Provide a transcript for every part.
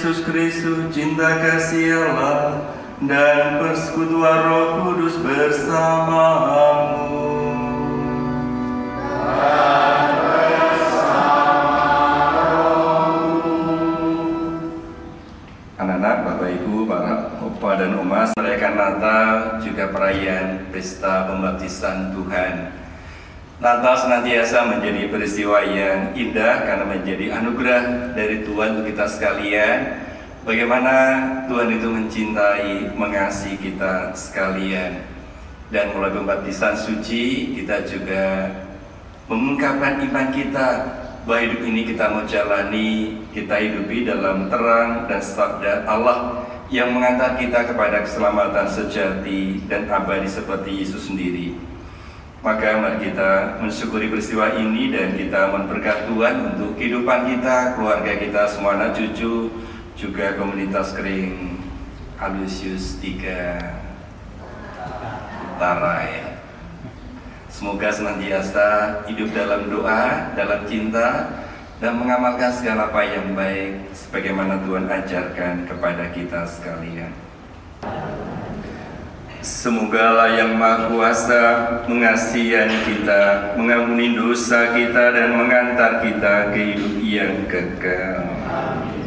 Yesus Kristus, cinta kasih Allah, dan persekutuan Roh Kudus bersamamu. Anak-anak, Bapak Ibu, para opa dan oma, merayakan Natal juga perayaan pesta pembaptisan Tuhan. Natal senantiasa menjadi peristiwa yang indah karena menjadi anugerah dari Tuhan untuk kita sekalian. Bagaimana Tuhan itu mencintai, mengasihi kita sekalian. Dan melalui pembaptisan suci, kita juga mengungkapkan iman kita bahwa hidup ini kita mau jalani, kita hidupi dalam terang dan sabda Allah yang mengantar kita kepada keselamatan sejati dan abadi seperti Yesus sendiri. Maka mari kita mensyukuri peristiwa ini dan kita memberkati Tuhan untuk kehidupan kita, keluarga kita, semua anak cucu, juga komunitas Kering Alusius 3 Utara ya. Semoga senantiasa hidup dalam doa, dalam cinta, dan mengamalkan segala apa yang baik sebagaimana Tuhan ajarkan kepada kita sekalian. Semoga Allah yang Maha Kuasa mengasihi kita, mengampuni dosa kita, dan mengantar kita ke hidup yang kekal. Amin.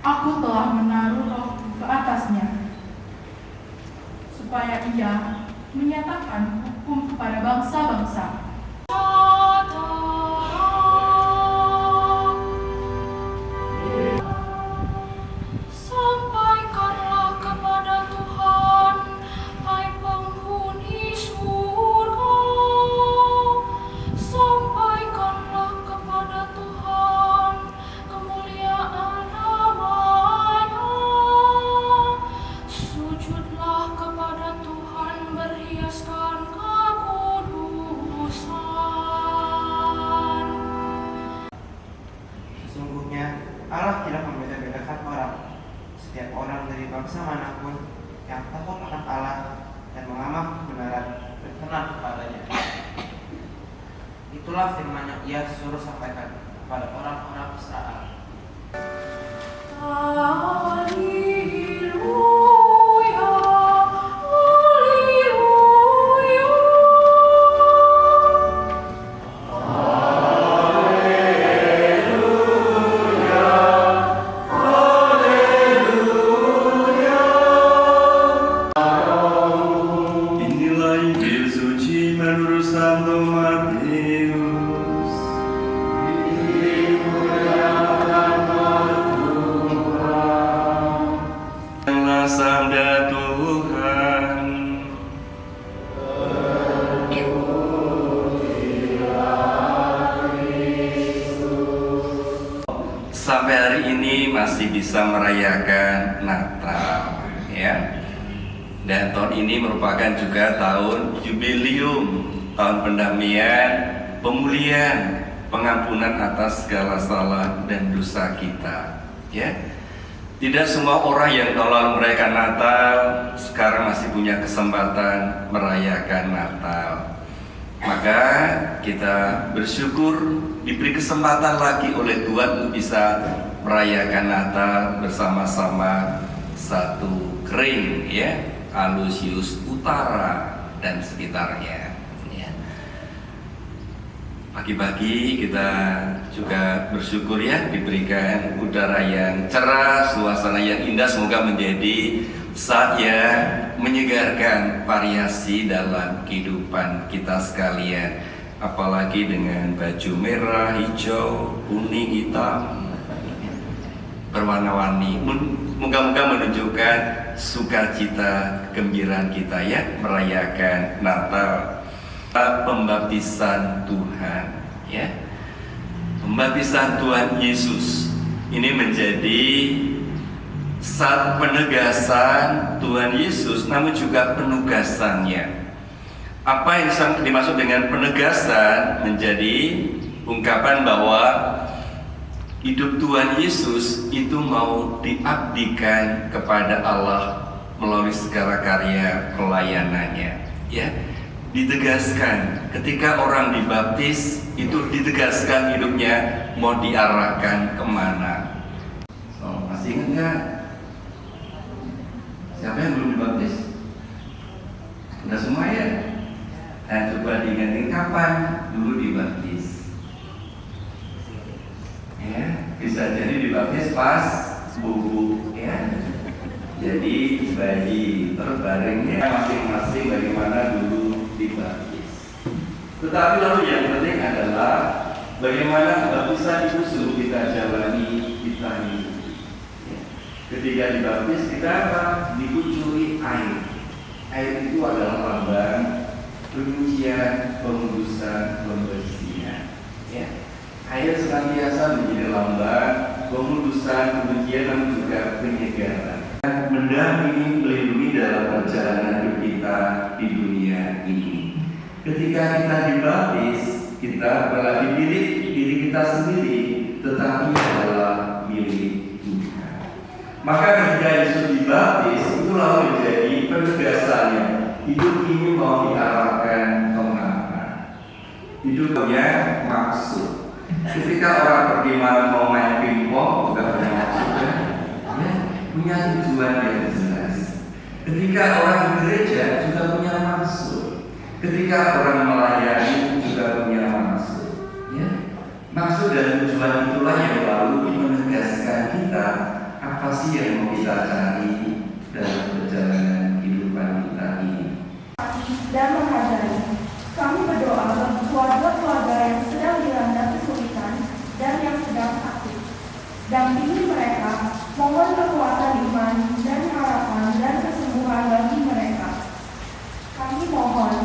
Aku telah menaruh rohku ke atasnya, supaya ia menyatakan hukum kepada bangsa-bangsa. Sampaikanlah kepada Tuhan, hai penghuni surga. Sampaikanlah kepada Tuhan kemuliaan nama-Nya. Sujudlah kepada Tuhan berhiaskan kekudusan. Sesungguhnya Allah tidak membeda-bedakan orang. Setiap orang dari bangsa manapun yang takut akan Allah dan mengamal kebenaran berkenan kepadanya. Itulah firman yang Ia suruh sampaikan kepada orang-orang Israel. Haleluya, haleluya. Inilah Injil suci menurut Santo Matius. Dengarlah sabda Tuhan. Sampai hari ini masih bisa merayakan Natal, ya. Dan tahun ini merupakan juga tahun jubileum, tahun pendamaian, pemulihan, pengampunan atas segala salah dan dosa kita. Ya, tidak semua orang yang kalau merayakan Natal sekarang masih punya kesempatan merayakan Natal. Maka kita bersyukur diberi kesempatan lagi oleh Tuhan untuk bisa merayakan Natal bersama-sama satu kering, ya, Alusius Utara dan sekitarnya. Ya. Pagi-pagi kita juga bersyukur ya diberikan udara yang cerah, suasana yang indah, semoga menjadi saat yang menyegarkan variasi dalam kehidupan kita sekalian. Apalagi dengan baju merah, hijau, kuning, hitam, berwarna-warni, moga-moga menunjukkan sukacita, kegembiraan kita ya merayakan Natal, pembaptisan Tuhan, ya, pembaptisan Tuhan Yesus. Ini menjadi saat penegasan Tuhan Yesus, namun juga penugasannya. Apa yang dimaksud dengan penegasan? Menjadi ungkapan bahwa hidup Tuhan Yesus itu mau diabdikan kepada Allah melalui segala karya pelayanannya. Ya, ditegaskan ketika orang dibaptis itu ditegaskan hidupnya mau diarahkan kemana. Oh, masih ingat nggak? Siapa yang belum dibaptis? Udah semua ya? Nah, coba diingatin kapan dulu dibaptis. Ya, bisa jadi dibaptis pas bubuk, ya. Jadi bayi terbaringnya masing-masing bagaimana dulu dibaptis. Tetapi lalu yang penting adalah bagaimana baptisan itu selalu kita jalani, kita hidupi. Ya. Ketika dibaptis kita apa? Dikucuri air. Air itu adalah lambang penyucian, pengudusan, pembersihan. Ya. Air senantiasa menjadi lambang pengudusan, pencucian, dan juga penyegaran. Mendampingi, melindungi dalam perjalanan hidup kita di dunia ini. Ketika kita dibaptis, kita berarti milik diri kita sendiri, tetapi adalah milik Tuhan. Maka ketika Yesus dibaptis, itu lalu menjadi penegasannya. Hidup ini mau diarahkan kemana? Hidupnya maksud. Ketika orang pergi mau main pingpong juga punya maksud, ya, punya tujuan yang jelas. Ketika orang di gereja juga punya maksud. Ketika orang melayani juga punya maksud. Ya, maksud dan tujuan itulah yang lalu menegaskan kita apa sih yang mau kita cari dalam perjalanan kehidupan kita ini. Dan menghadiri, kami berdoa bagi keluarga-keluarga yang sedang dilanda kesulitan dan yang sedang sakit. Dampingi mereka, mohon kekuatan iman dan harapan dan kesembuhan bagi mereka. Kami mohon.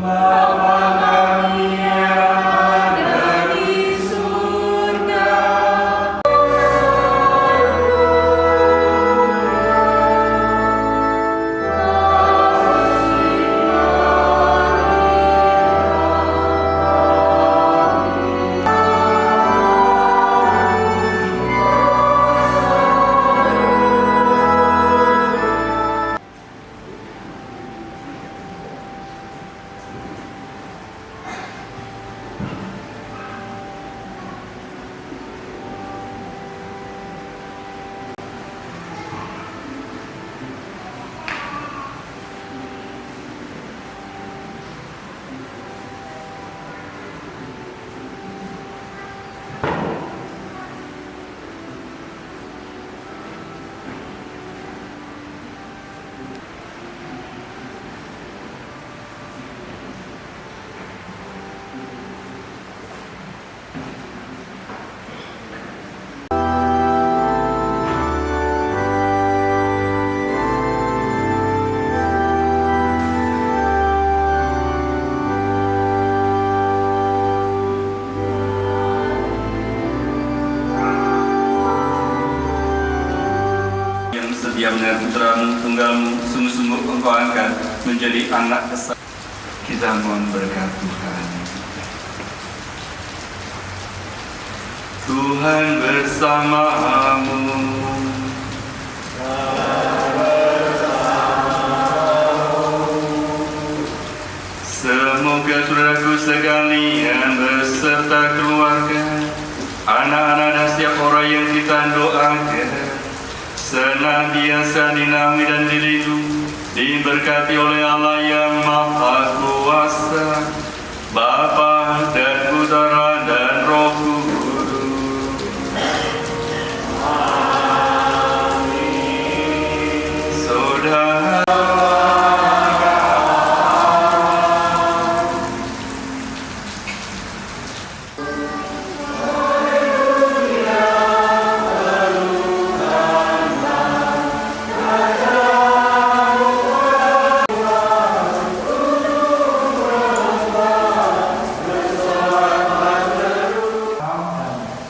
Bapa kami yang ada di surga, yang dengan putramu tunggalmu sungguh-sungguh engkau angkat menjadi anak kesayangan. Kita mohon berkat Tuhan. Tuhan bersamamu. Semoga saudaraku sekalian beserta keluarga, anak-anak dan setiap orang yang kita doakan senantiasa dinaungi dan dilindungi, diberkati oleh Allah yang Maha Kuasa, Bapa dan Putera dan Roh Kudus. Saudara,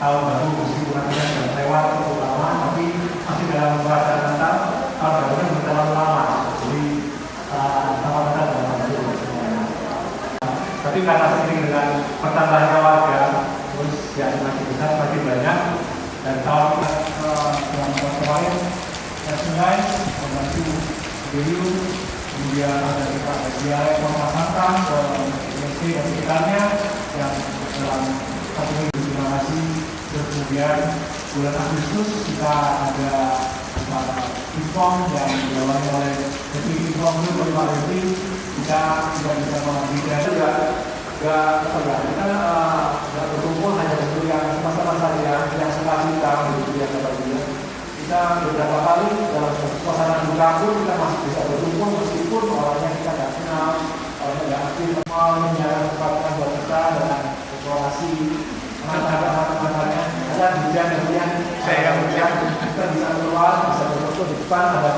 tahun baru meskipun artinya sudah lewat cukup lama, tapi masih dalam perasaan Natal. Tahun barunya belum terlalu lama, jadi sama Natal dalam waktu semuanya. Tapi karena seiring dengan pertambahan warga, terus ya semakin besar semakin banyak, dan tahun kemarin sungai membantu beliau, kemudian ada kita dialek Kota Santang ke IMC dan sekitarnya yang dalam satu minggu. Terima kasih. Terus kemudian bulan Agustus kita ada acara Pingpong yang diawali oleh Devi Pingpong itu Pak Devi. Kita juga bisa memberikan juga kita nggak berkumpul hanya untuk yang sama-sama saja yang sukacita begitu ya Bapak Ibu. Kita beberapa kali dalam suasana duka pun kita masih bisa berkumpul meskipun orangnya kita nggak kenal, orangnya nggak aktif, menjaga kepatuhan buat kita dengan deklarasi ada hujan saya hujan kita bisa keluar, bisa berfoto di depan, ada